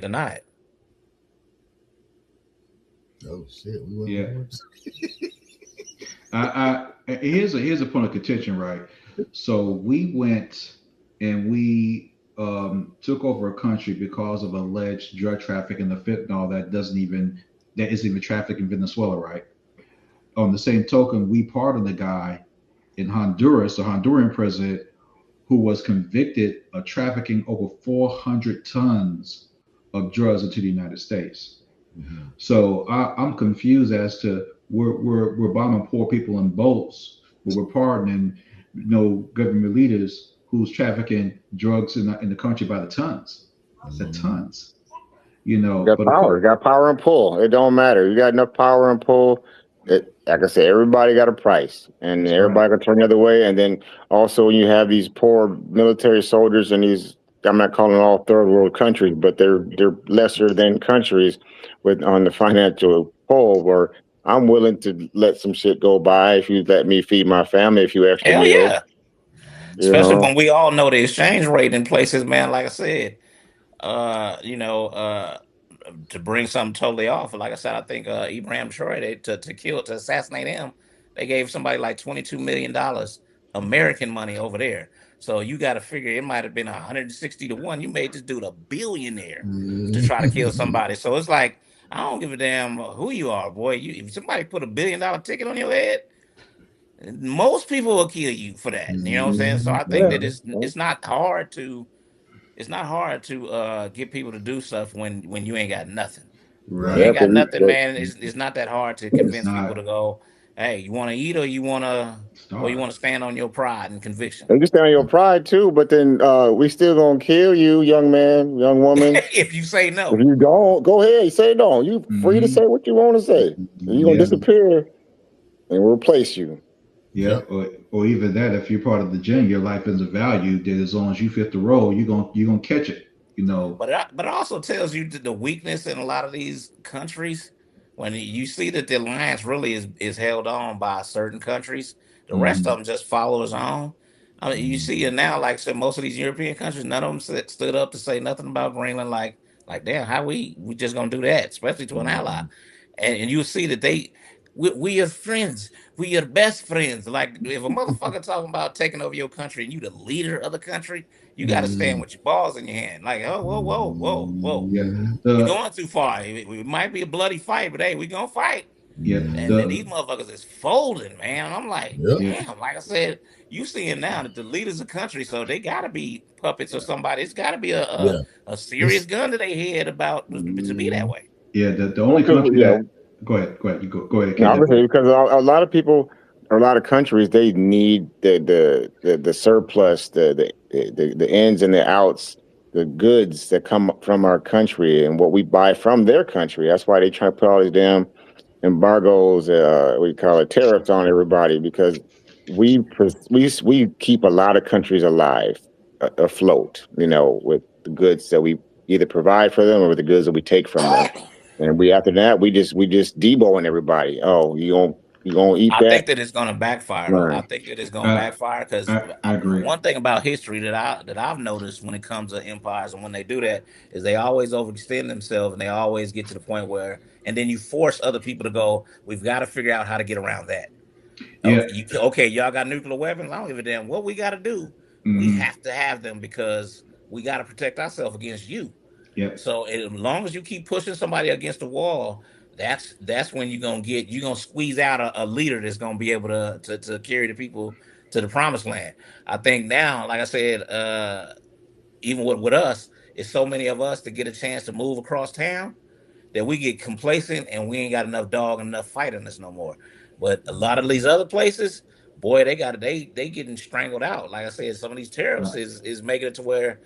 can't deny it. Oh shit! We went Yeah. once. Here's a point of contention, right? So we went and we took over a country because of alleged drug trafficking, the fentanyl that isn't even trafficked in Venezuela, right? On the same token, we pardoned the guy in Honduras, the Honduran president, who was convicted of trafficking over 400 tons of drugs into the United States. Mm-hmm. So I'm confused as to we're bombing poor people in boats, but we're pardoning government leaders who's trafficking drugs in the country by the tons, the Mm-hmm. tons. Got But power. Got power and pull. It don't matter. You got enough power and pull. Like I said, everybody got a price, and that's right. everybody can turn the other way. And then also, when you have these poor military soldiers in these, I'm not calling all third world countries, but they're lesser than countries with on the financial pole. Where I'm willing to let some shit go by if you let me feed my family a few extra Hell meals. yeah. You Especially know, when we all know the exchange rate in places, man. Like I said, you know, to bring something totally off. Like I said, I think Ibrahim Traore, to assassinate him, they gave somebody like $22 million American money over there. So you got to figure it might have been 160 to 1. You made this dude a billionaire to try to kill somebody. So it's like, I don't give a damn who you are, boy. If somebody put $1 billion ticket on your head, most people will kill you for that. You know what I'm saying? So I think yeah. that it's not hard to get people to do stuff when you ain't got nothing. When you Right. Yeah, ain't got because nothing, man, it's not that hard to It's convince people not. to go, hey, you want to eat or you Starve. want to stand on your pride and conviction. you stand on your pride too, but then we still gonna kill you, young man, young woman. If you say If no. you don't, go ahead. Say no. You free to Hmm. say what you want to say. You're gonna Yeah. disappear and we'll replace you. Yeah. Yep. Or even that, if you're part of the gym, your life is a value. That as long as you fit the role, you're gonna catch it. You know. But it also tells you the weakness in a lot of these countries. When you see that the alliance really is held on by certain countries, the rest of Hmm. them just followers on. I mean, you see it now. Like I said, most of these European countries, none of them stood up to say nothing about Greenland. Like damn, how we just gonna do that, especially to an ally? Mm-hmm. And you see that we are friends. We are best friends. Like if a motherfucker talking about taking over your country and you the leader of the country, you got to stand Hmm. with your balls in your hand. Like, oh, whoa, whoa, whoa, whoa. Yeah. Mm-hmm. You're The going too far. It might be a bloody fight, but hey, we gonna fight. yeah. And these The motherfuckers is folding, man. I'm like, Yep. yeah. damn. Like I said, you seeing now that the leaders of country, so they gotta be puppets or somebody. It's gotta be Yeah. a serious It's gun to their head about to be that way. Yeah. The Well, only because country yeah, that go ahead. You go ahead, no, Kid. I'm That gonna boy. say because a lot of people, a lot of countries, they need the surplus, the ins and the outs, the goods that come from our country and what we buy from their country. That's why they try to put all these damn embargoes, we call it tariffs on everybody because we keep a lot of countries alive, afloat. You know, with the goods that we either provide for them or with the goods that we take from them. And we after that we just deboing everybody. Oh, you gonna eat I that? think that it's going to backfire, though. I Right. think that it's going to I backfire because I agree. one thing about history that I've noticed when it comes to empires and when they do that is they always overextend themselves and they always get to the point where and then you force other people to go. We've got to figure out how to get around that. Yeah. Okay, y'all got nuclear weapons. I don't give a damn what we got to do. We Hmm. have to have them because we got to protect ourselves against you. Yep. So as long as you keep pushing somebody against the wall, that's when you're gonna squeeze out a leader that's gonna be able to carry the people to the promised land. I think now, like I said, even with us, it's so many of us to get a chance to move across town that we get complacent and we ain't got enough dog and enough fight in us no more. But a lot of these other places, boy, they getting strangled out. Like I said, some of these tariffs Right. is making it to where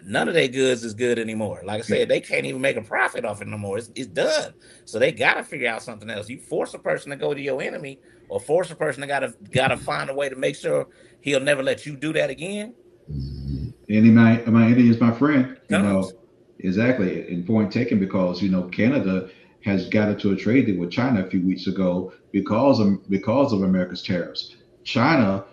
none of their goods is good anymore. Like I Yeah. said, they can't even make a profit off it no more. It's done. So they gotta figure out something else. You force a person to go to your enemy, or force a person to gotta find a way to make sure he'll never let you do that again. mm-hmm. My enemy is my friend. It comes. Exactly. And point taken because Canada has got into a trade deal with China a few weeks ago because of America's tariffs. China,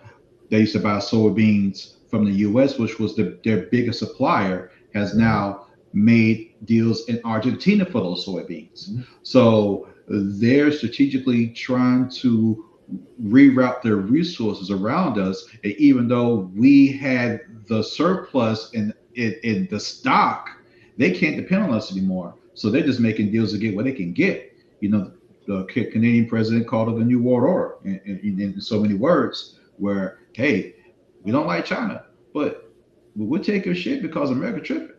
they used to buy soybeans from the U.S., which was their biggest supplier, has Right. now made deals in Argentina for those soybeans. Mm-hmm. So they're strategically trying to reroute their resources around us. And even though we had the surplus in the stock, they can't depend on us anymore. So they're just making deals to get what they can get. You know, the Canadian president called it a new world order in so many words, where, hey, we don't like China, but we'll take your shit because America tripping.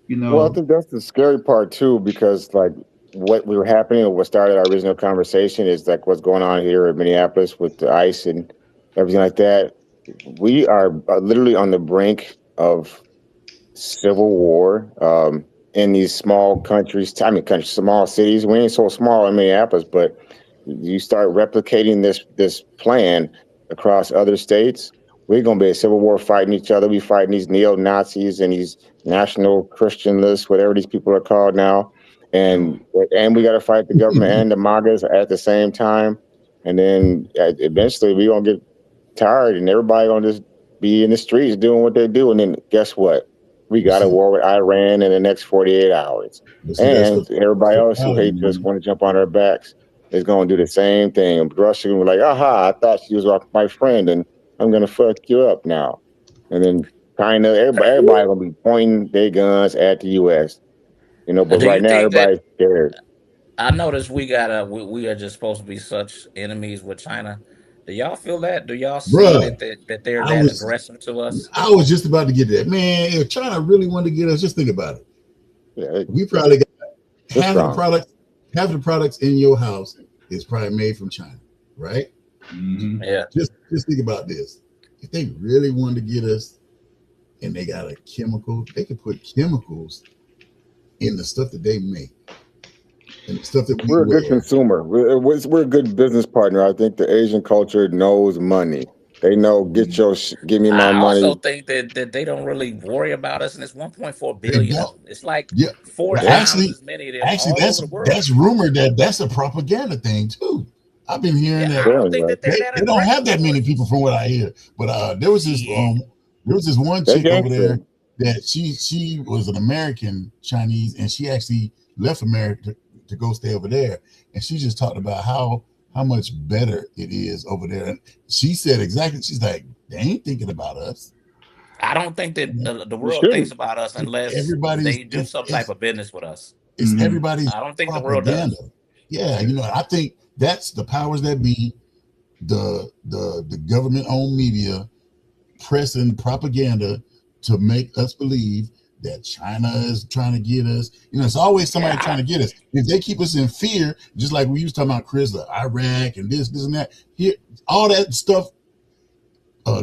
You Well, I know, think that's the scary part too, because like what we were happening, or what started our original conversation, is like what's going on here in Minneapolis with the ice and everything like that. We are literally on the brink of civil war in these small countries. I mean, countries, small cities. We ain't so small in Minneapolis, but you start replicating this plan across other states, we're gonna be a civil war fighting each other. We fighting these neo Nazis and these national Christian lists, whatever these people are called now, yo, and and we got to fight the government and the MAGAs at the same time, and then eventually we gonna get tired, and everybody gonna just be in the streets doing what they do. And then guess what? We But got a see, war with Iran in the next 48 hours. but see, And that's everybody the else who problem, hates us man. want to jump on our backs is going to do the same thing. Russia will be like, aha, I thought she was my friend, and I'm going to fuck you up now. And then kind of everybody going to be pointing their guns at the U.S. But Do right you now think that everybody's scared. I noticed we are just supposed to be such enemies with China? Do y'all feel that? Do y'all see Bruh, that they're I that was aggressive to us? I was just about to get that. Man, if China really wanted to get us, just think about it. Yeah, We probably got they're half of the strong. products, half of the products in your house is probably made from China, right? mm-hmm. Yeah, Just think about this. If they really wanted to get us and they got a chemical, they could put chemicals in the stuff that they make and the stuff that we We're a good wear. consumer. We're a good business partner. I think the Asian culture knows money. They know give me my I also money. think that they don't really worry about us, and it's 1.4 They billion of don't. them. It's like Yeah. four Well, times as many of them actually, all over the world. that's rumored that that's a propaganda thing too. I've been hearing Yeah, that I don't Sounds think like that they're that they don't have aggressive that many towards people us. from what I hear. But Shit, there was this one they chick over gangster. there that she was an American Chinese and she actually left America to go stay over there. And she just talked about how much better it is over there. And she said exactly, she's like, they ain't thinking about us. I don't think that the You world thinks shouldn't. about us It's unless everybody's they do some type of business with us. it's Mm-hmm. everybody's I don't think the world propaganda. does. Yeah, Yeah. I think that's the powers that be, the government owned media pressing propaganda to make us believe that China is trying to get us. It's always somebody trying Yeah, to get us. If they keep us in fear, just like we used to talking about Chris, like Iraq and this and that, here, all that stuff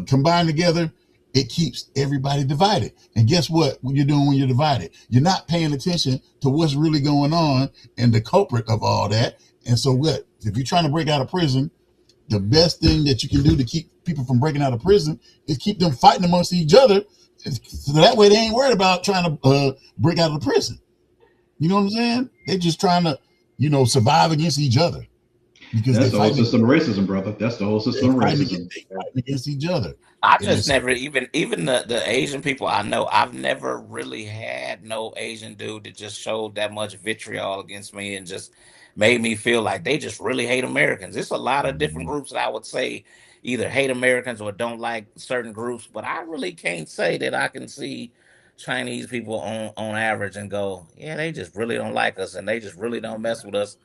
combined together, it keeps everybody divided. And guess what? You're doing when you're divided, you're not paying attention to what's really going on and the culprit of all that. And so, what if you're trying to break out of prison? The best thing that you can do to keep people from breaking out of prison is keep them fighting amongst each other. So that way they ain't worried about trying to break out of the prison. You know what I'm saying? They're just trying to, survive against each other because That's the whole system of racism, brother. That's the whole they system of racism. fighting against each other. I And just it's never even the Asian people I know. I've never really had no Asian dude that just showed that much vitriol against me and just made me feel like they just really hate Americans. It's a lot of different groups that I would say either hate Americans or don't like certain groups, but I really can't say that I can see Chinese people on average and go, yeah, they just really don't like us and they just really don't mess with us.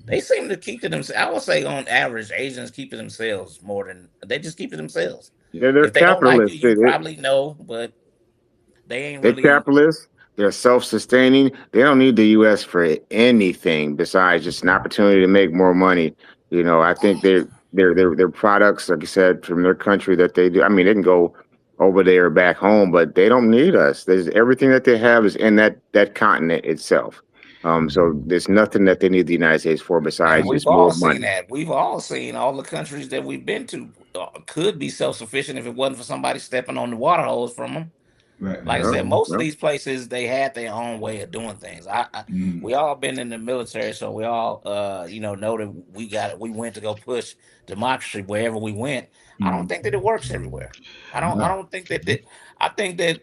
They seem to keep to themselves. I would say on average, Asians keep to themselves more than they just keep to themselves. They're If they don't like you, capitalists. you probably know, but they ain't They're really. capitalists. They're self-sustaining. They don't need the U.S. for anything besides just an opportunity to make more money. I think their products, like I said, from their country that they do. I mean, they can go over there or back home, but they don't need us. There's everything that they have is in that continent itself. So there's nothing that they need the United States for And besides we've just more all seen money. that. We've all seen all the countries that we've been to could be self sufficient if it wasn't for somebody stepping on the water hose from them. Right. Like I Yeah, said, Exactly. most of yeah. these places they had their own way of doing things. Mm. We all been in the military, so we all know that we went to go push democracy wherever we went. I don't Mm. think that it works everywhere. I No. don't think that I think that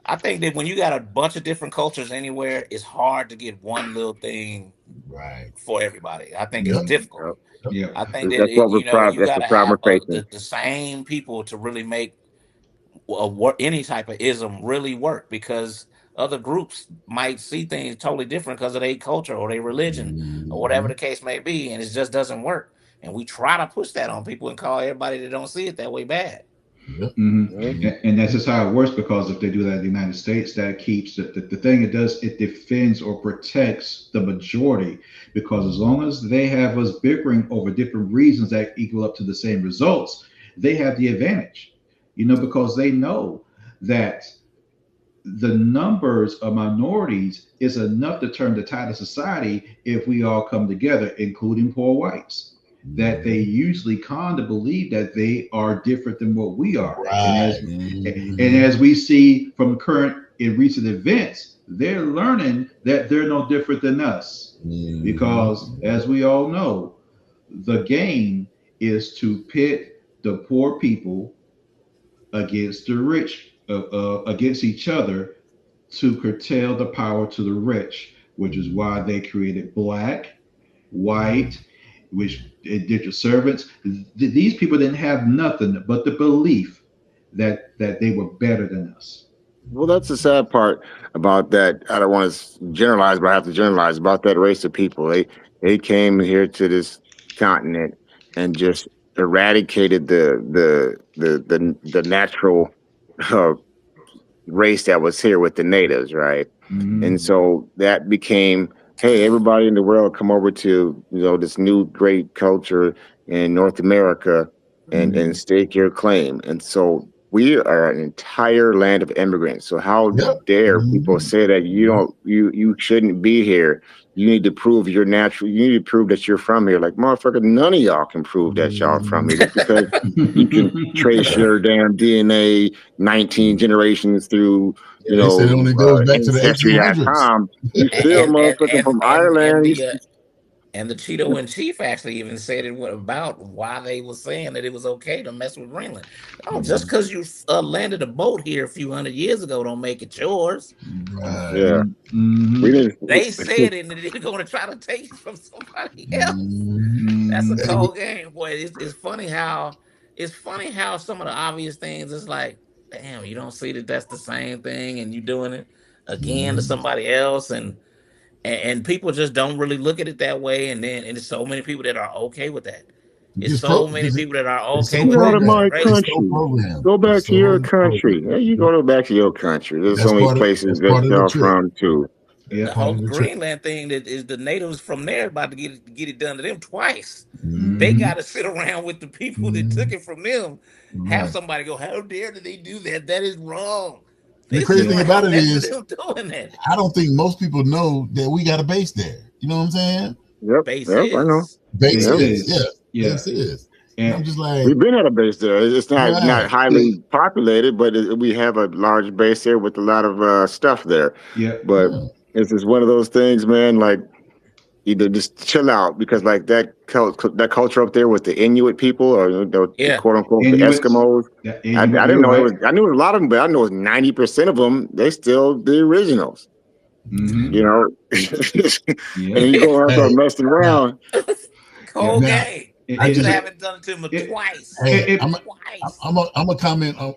I think that when you got a bunch of different cultures anywhere, it's hard to get one little thing Right. for everybody. I think it's Yep. difficult. Yep. Yep. Yeah. I think that That's what we're you that's got the to problem have we're facing. the same people to really make any type of ism really work, because other groups might see things totally different because of their culture or their religion or whatever Mhm. the case may be, and it just doesn't work. And we try to push that on people and call everybody that don't see it that way bad. Yep. Mm-hmm. Mhm. And that's just how it works, because if they do that in the United States, that keeps the thing it does, it defends or protects the majority. Because as long as they have us bickering over different reasons that equal up to the same results, they have the advantage, because they know that the numbers of minorities is enough to turn the tide of society if we all come together, including poor whites, that they Mhm. usually con to believe that they are different than what we are. And Right. as we see from current and recent events, they're learning that they're no different than us. Because as we all know, the game is to pit the poor people against the rich, against each other, to curtail the power to the rich, which is why they created black, white, which indentured servants. These people didn't have nothing but the belief that they were better than us. Well, that's the sad part about that. I don't want to generalize, but I have to generalize about that race of people. They came here to this continent and just eradicated the natural uh, race that was here with the natives, right? And Mm-hmm. so that became, hey, everybody in the world come over to this new great culture in North America and Mm-hmm. stake your claim. And so we are an entire land of immigrants. So how Yep. dare people Mhm. say that you shouldn't be here? You need to prove you're natural. You need to prove that you're from here. Like, motherfucker, none of y'all can prove that y'all from here just because you can trace your damn DNA 19 generations through, Yeah, they said it only goes back to the ancestry.com. 1800s. You still motherfucker from And Ireland. and the Cheeto in chief actually even said it about why they were saying that it was okay to mess with Greenland. Oh, just because you landed a boat here a few hundred years ago don't make it yours. Right. Yeah, Mm-hmm. we didn't. They said it, and they're going to try to take it from somebody else. Mhm. That's a Mm-hmm. Hey, cold game, boy. It's funny how some of the obvious things is like, damn, you don't see that that's the same thing, and you doing it again to mhm. somebody else, and people just don't really look at it that way. And there's so many people that are okay with that. It's so many Because people that are it's okay so Get with out that. of It's programmed. my It's crazy. so country. programmed. Go back It's to your so country. programmed. There you Yep. go back to your country. There's That's so many part of places that's that part of the they're trick. from too. That's The Yeah. part whole of the trick. Greenland thing, that is the natives from there about to get it done to them twice. They Mhm. got to sit around with the people that took Mhm. it from them. Have Right. somebody go, "How dare did they do that? That is wrong." And the They crazy sit Yeah. thing about around it next to is, them doing that. I don't think most people know that we got a base there. You know what I'm saying? Yep, yep, I know. Bases. Base Base Yep, is, yeah, is. Yeah. base is. And I'm And just like, we've been at a base there. It's not right, highly populated, but we have a large base there with a lot of stuff there. yeah. But yeah. it's just one of those things, man. Like either just chill out because like that culture up there with the Inuit people or the Yeah. quote unquote the Inuits. Eskimos. Yeah. I Inuit. didn't You're know it right. was. I knew a lot of them, but I know 90% of them they still the originals. Mm-hmm. You know, and Yeah. you go out there Hey, messing now, around. Yeah. Cold now, game. It, I They it, should just, have it, it done to them it, twice. hey, it, I'm, Twice. I'm, I'm a comment on